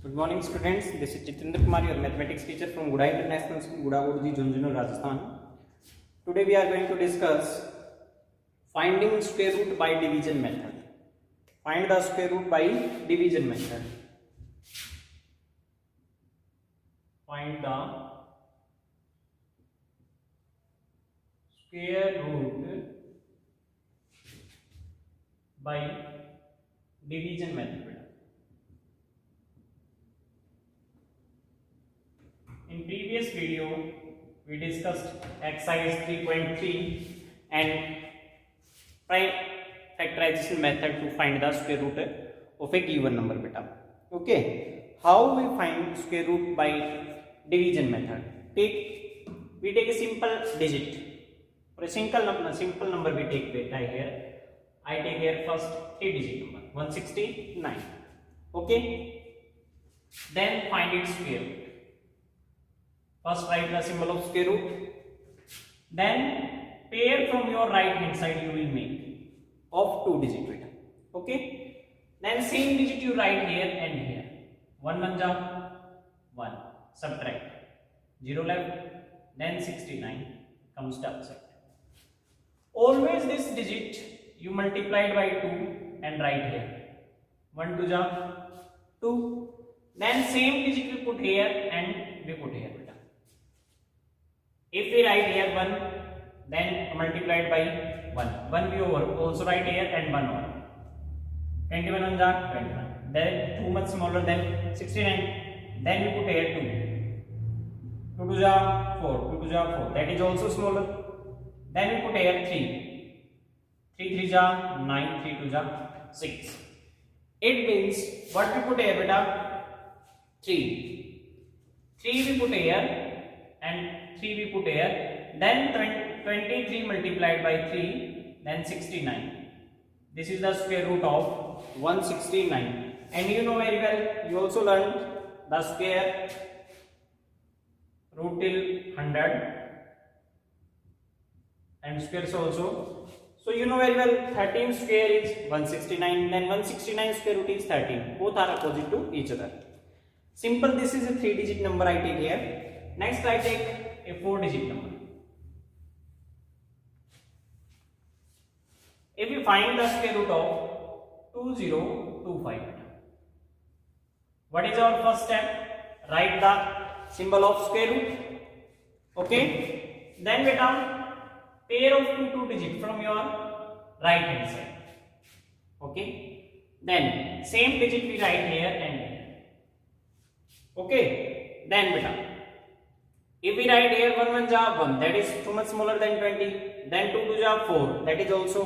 Good morning, students. This is Jitendra Kumar, your mathematics teacher from Guda International School, Guda Gurji, Jhunjhunu, Rajasthan. Today we are going to discuss finding square root by division method. Find the square root by division method. Find the square root by division method. In previous video, we discussed exercise 3.3 and prime factorization method to find the square root of a given number. Beta. Okay, how we find square root by division method? We take a simple digit. For a simple number we take beta here. I take here first 3-digit number 169. Okay, then find its square root. First write the symbol of square root, then pair from your right hand side you will make of 2-digit beta. Okay, then same digit you write here and here. 1 1 ja 1, subtract 0 left, then 69 comes to outside. Always this digit you multiplied by 2 and write here. 1 2 ja 2, then same digit we put here and we put here. If we write here 1, then multiplied by 1. 1 we over also write here and 1 over. 21 1 ja 21. Then 2 much smaller than 69. Then we put here 2. 2 2 ja 4. 2 2 ja 4. That is also smaller. Then we put here 3. 3 3 ja 9. 3 2 ja 6. It means what we put here beta? 3. 3 we put here and 3 we put here, then 23 multiplied by 3, then 69. This is the square root of 169. And you know very well, you also learned the square root till 100 and squares also. So you know very well 13 square is 169, then 169 square root is 13. Both are opposite to each other. Simple, this is a 3-digit number I take here. Next I take a 4-digit number. If we find the square root of 2025, what is our first step? Write the symbol of square root. Okay, then beta pair of 2 digits from your right hand side. Okay, then same digit we write here and here. Okay, then beta if we write here 1 1 ja 1, that is too much smaller than 20. Then 2 2 ja 4, that is also.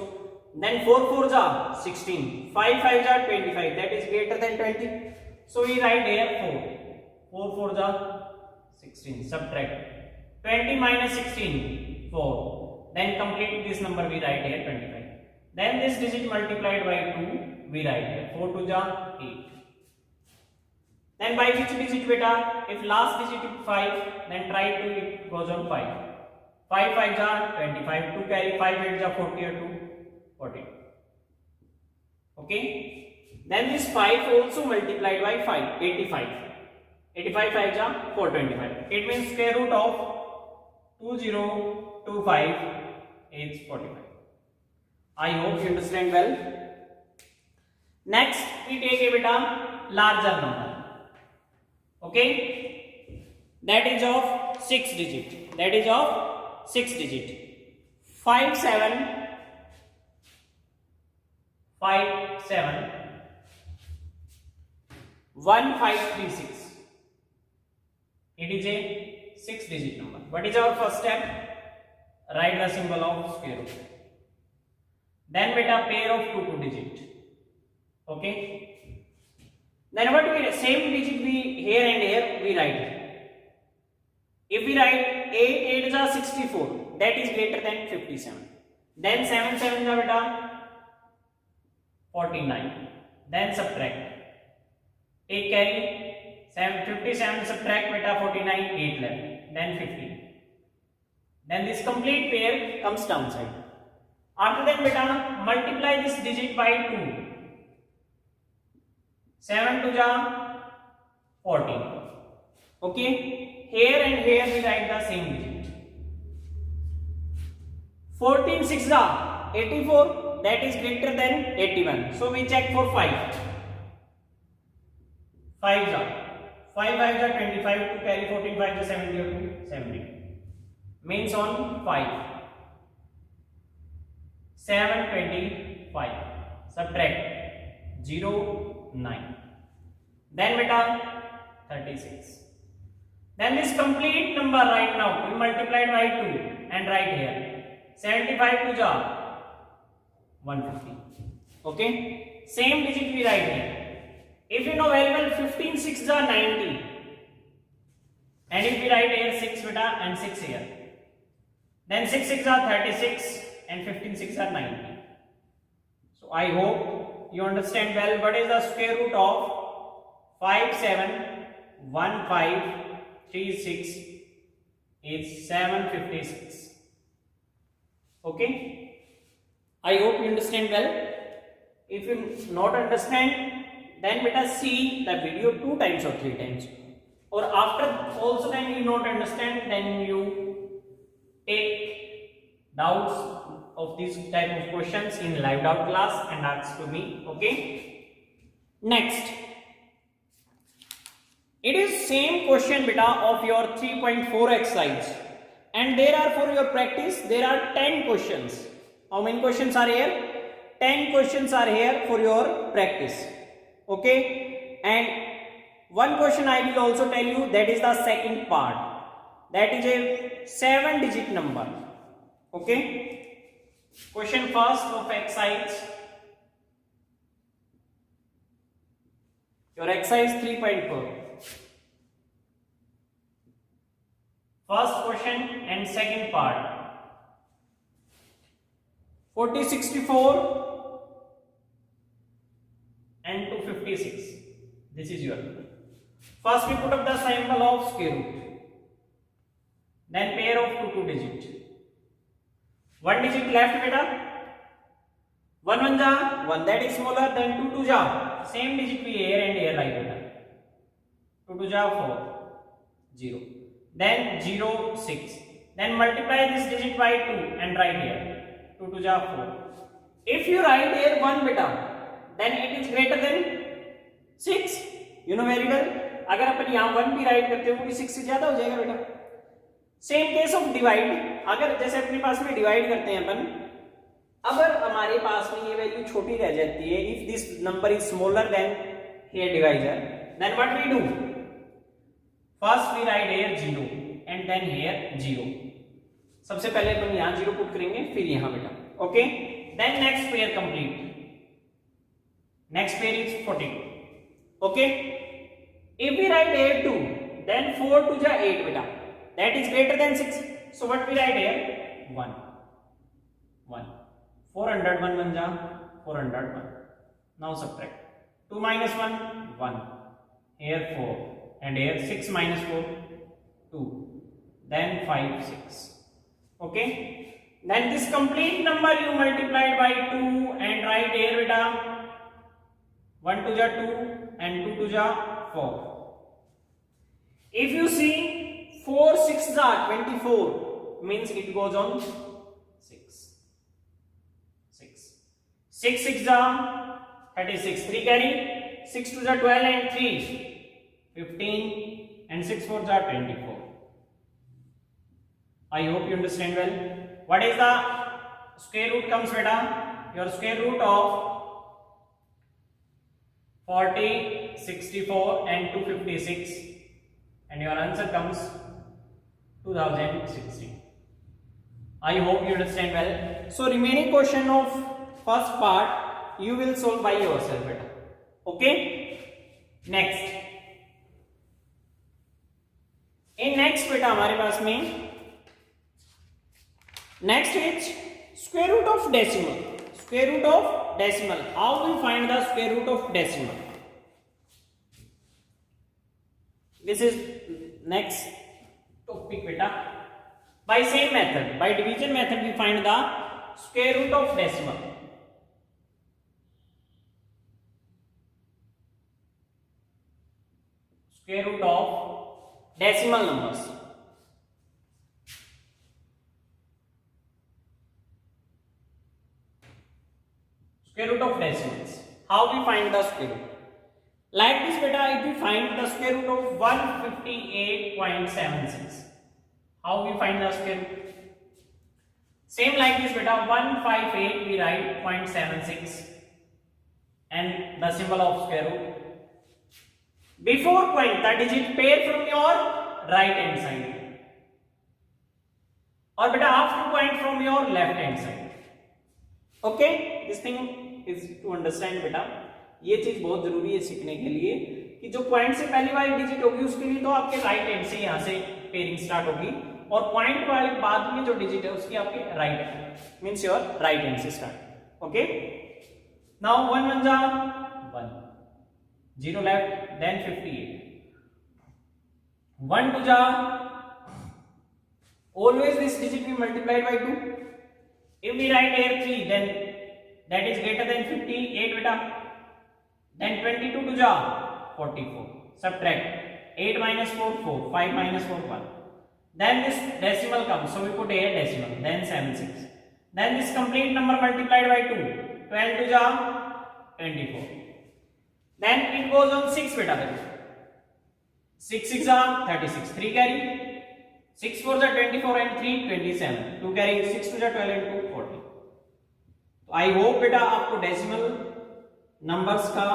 Then 4 4 ja 16. 5 5 ja 25, that is greater than 20. So we write here 4. 4 4 ja 16. Subtract 20 minus 16, 4. Then complete this number we write here 25. Then this digit multiplied by 2 we write here 4 2 ja 8. Then by which digit beta? If last digit is 5, then try to it goes on 5. 5 5 ja 25, 2 carry 5 8 ja 40 or 2 40. Okay. Then this 5 also multiplied by 5, 85. 85 5 ja 425. It means square root of 2025 is 45. I hope you understand well. Next we take a beta larger number. Okay, that is of 6 digit. That is of 6 digit. 5 7 5 7 1 5 3 6. It is a 6-digit number. What is our first step? Write the symbol of square root. Then beta pair of 2 digit. Okay. Then what we same digit we here and here we write. If we write 8 8 ja 64, that is greater than 57. Then 7 7 ja beta 49. Then subtract. Take carry 57 subtract beta 49, 8 left. Then 15. Then this complete pair comes downside. After that beta multiply this digit by 2. 7 2 ja 14. Okay, here and here we write the same digit. 14 6 are 84, that is greater than 81. So we check for 5. 5 are 5 5 are 25 to carry 14 5 is 70 or 70. Means on 5. 725. Subtract 0 9. Then beta 36. Then this complete number right now we multiplied by 2 and write here 75 to jar 150. Okay, same digit we write here. If you know very well 15 6 are 90, and if we write here 6 beta and 6 here, then 6 6 are 36 and 15 6 are 90. So I hope you understand well what is the square root of 571536 is 756. Okay, I hope you understand well. If you not understand, then beta see the video 2 times or 3 times, or after also then you not understand, then you take doubts of these type of questions in live doubt class and ask to me. Okay, next it is same question beta of your 3.4 exercise, and there are for your practice there are 10 questions. How many questions are here? 10 questions are here for your practice. Okay, and one question I will also tell you, that is the second part, that is a 7-digit number. Okay, question first of exercise, your exercise 3.4. First question and second part, 4064 and 256. This is your. First we put up the symbol of square root, then pair of 2 digit. 1 digit left beta, 1 1 ja 1, that is smaller than 2 2 ja, same digit we here and here write beta. 2 2 ja 4 0, then 0 6, then multiply this digit by 2 and write here 2 2 ja 4. If you write here 1 beta, then it is greater than 6. You know very well, अगर अपन यहाँ 1 भी right करते हो वो भी 6 से ज्यादा हो जाएगा बेटा. सेम केस ऑफ डिवाइड, अगर जैसे अपने पास में डिवाइड करते हैं अपन, अगर हमारे पास में ये वैल्यू छोटी रह जाती है, if this number is smaller than here divisor, then what we do, first we write here 0 and then here 0. सबसे पहले अपन यहाँ 0 पुट करेंगे, फिर यहाँ बेटा. Okay, then next pair complete. Next pair is 42. Okay, if we write here 2, then 4 2 ja 8 beta, that is greater than 6. So what we write here 1 1, 400 1 1 ja 401. Now subtract 2 minus 1 1, here 4 and here 6 minus 4 2, then 5 6. Okay, then this complete number you multiplied by 2 and write here beta 1 2 ja 2 and 2 2 ja 4. If you see 4 6 ja 24, means it goes on 6 6 6 ja 36, 3 carry, 6 2 ja 12 and 3 15 and 6 4 ja 24. I hope you understand well. What is the square root comes beta? Your square root of 40, 64 and 256, and your answer comes 2060. I hope you understand well. So remaining question of first part you will solve by yourself beta. Okay, next in next beta हमारे पास में next is square root of decimal. Square root of decimal. How we find the square root of decimal? This is next topic beta. By same method, by division method, we find the square root of decimal. square root of decimal numbers. Square root of decimals. How we find the square root? Like this beta, if we find the square root of 158.76, how we find the square root? Same like this beta, 158 we write 0.76 and the symbol of square root. Before point the digit pair from your right hand side, or beta after point from your left hand side. Okay, this thing is to understand beta. ये चीज बहुत जरूरी है सीखने के लिए कि जो पॉइंट से पहली वाली डिजिट होगी उसके लिए तो आपके राइट हैंड से यहाँ से पेयरिंग स्टार्ट होगी, और पॉइंट वाले बाद में जो डिजिट है उसकी आपके right means your right hand से स्टार्ट. ओके, नाउ 1 1 जा 1, 0 लेफ्ट, देन 58, 1 2 जा, always this digit be multiplied by 2. If we write here 3, then that is greater than 58 beta. Then 22 to ja 44. Subtract 8 minus 4 4, 5 minus 4 1. Then this decimal comes, so we put here decimal. Then 76. Then this complete number multiplied by 2. 12 to ja 24. Then it goes on 6 beta. 6 6 ja 36. 3 carry. 6 4 ja 24 and 3 27. 2 carry 6 2 ja 12 and 2 40. तो I hope बेटा आपको decimal numbers का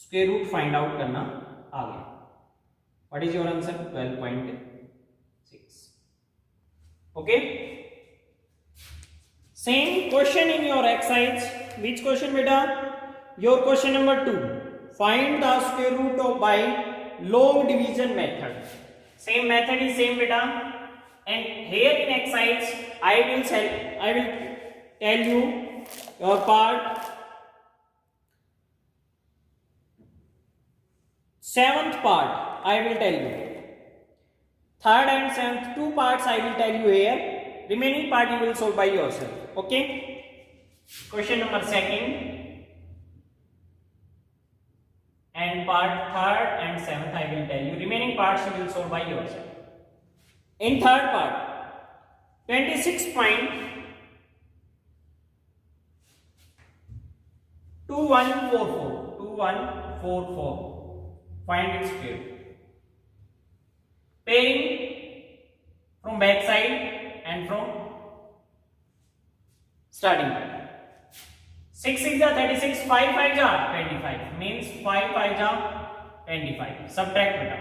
square root find out करना आ गया. What is your answer? 12.6. Okay, same question in your exercise. Which question बेटा? Your question number 2. Find the square root of by long division method. Same method is same बेटा, and here in exercise I will tell you your part 7th part I will tell you. 3rd and 7th 2 parts I will tell you here. Remaining part you will solve by yourself. Okay, question number 2nd and part 3rd and 7th I will tell you. Remaining parts you will solve by yourself. In 3rd part, 26.2144. Find its square. Pairing from back side and from starting point. 6 6 ja 36, 5 5 ja 25. Means 5 5 ja 25. Subtract beta.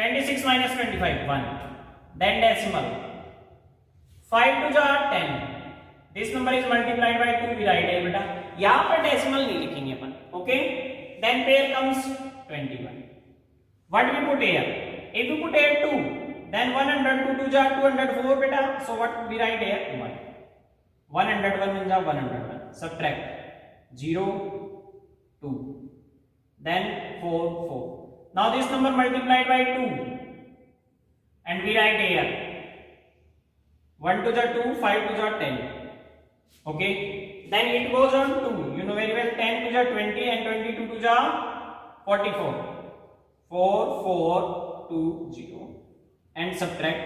26 minus 25 1. Then decimal 5 to jar 10. This number is multiplied by 2. We write है बेटा, यहाँ पर decimal नहीं लिखेंगे अपन. Okay, then pair comes 21. What we put here? If you put here 2, then 102 to jar 204 बेटा. So what we write here? 1. 101 means 101. Subtract 0 2. Then 4 4. Now this number multiplied by 2. And we write here 1 to the 2, 5 to the 10. Okay, then it goes on 2. You know very well, 10 to the 20 and 22 to the 44. 4 4 2 0 and subtract.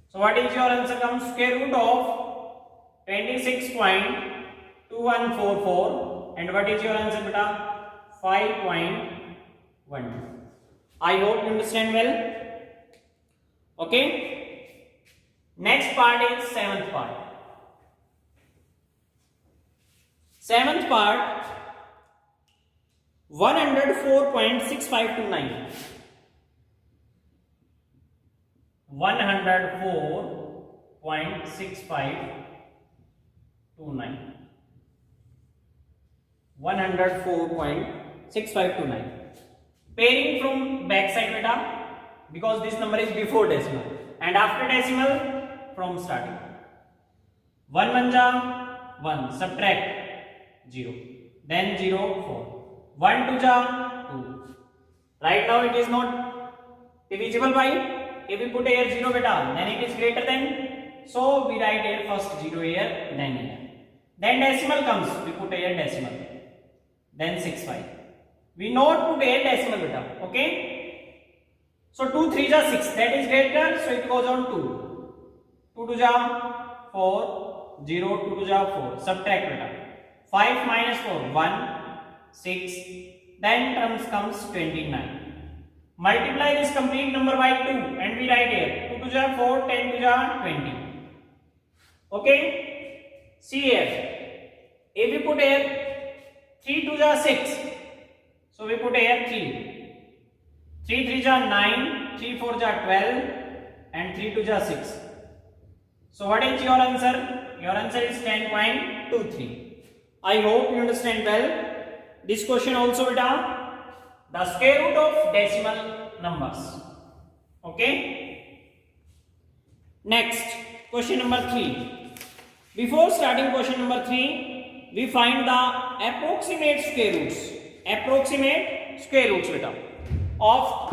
So what is your answer? Comes square root of 26.2144. And what is your answer beta? 5.12. I hope you understand well. Okay, next part is 7th part. 7th part 104.6529. 104.6529. 104.6529. Pairing from back side beta, because this number is before decimal, and after decimal from starting. 1 1 ja 1, subtract 0, then 0 4. 1 2 ja 2. Right now it is not divisible by. If we put here 0 beta, then it is greater than. So we write here first 0 here, then here. Then decimal comes, we put here decimal. Then 6 5. we not put a decimal beta. Okay, so 2 3 ja 6, that is greater, so it goes on 2. 2 2 ja 4, 0 2 2 ja 4, subtract beta. 5 minus 4 1, 6, then terms comes 29. Multiply this complete number by 2 and we write here 2 2 ja 4, 10 2 ja 20. Okay, see here, if we put here 3 2 ja 6, so we put here 3, 3 3 ja 9, 3 4 ja 12 and 3 2 ja 6. So what is your answer? Your answer is 10.23. I hope you understand well. This question also beta, the square root of decimal numbers. Okay, next question number 3. Before starting question number 3, we find the approximate square roots. Approximate square roots beta of,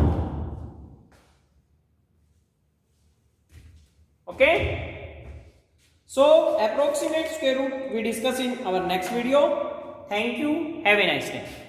okay, so approximate square root we discuss in our next video. Thank you, have a nice day.